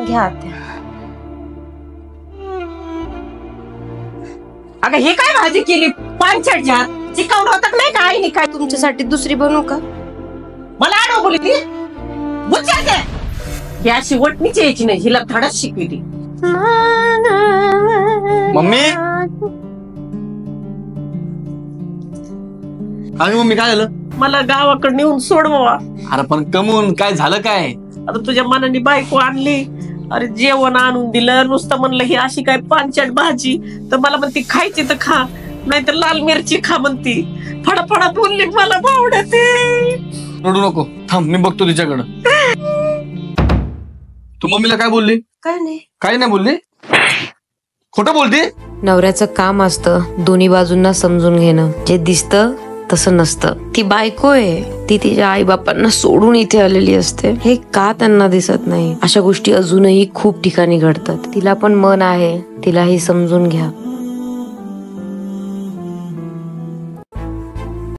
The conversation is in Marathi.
घ्या आत्या. अगं हे काय भाजी केली पांचट जात चिकावलं होतं नाही का आईने काय? तुमच्यासाठी दुसरी बनवू का? मला आडव बोली ती बुच्चा ही अशी वटणीची यायची नाही, हिला धडच शिकविली. मम्मी अरे मम्मी काय झालं? मला गावाकडे नेऊन सोडवा. अरे पण कमून काय झालं काय? आता तुझ्या मनाने बायको आणली, अरे जेवण आणून दिलं, नुसतं म्हणलं ही अशी काय पांचट भाजी, तर मला म्हणती खायची तर खा, नाहीतर लाल मिरची खा म्हणती. फडाफडा बोलली मला भावडते. रडू नको, थांब मी बघतो तिच्याकडं. तू मम्मीला काय बोलली? काय नाही. काय नाही बोलली? खोटं बोलती? नवऱ्याचं काम असतं दोन्ही बाजूंना समजून घेणं. जे दिसतं तसं नसतं. ती बायको आहे, ती तिच्या आई बापांना सोडून इथे आलेली असते. हे का त्यांना दिसत नाही? अशा गोष्टी अजूनही खूप ठिकाणी घडतात. तिला पण मन आहे, तिलाही समजून घ्या.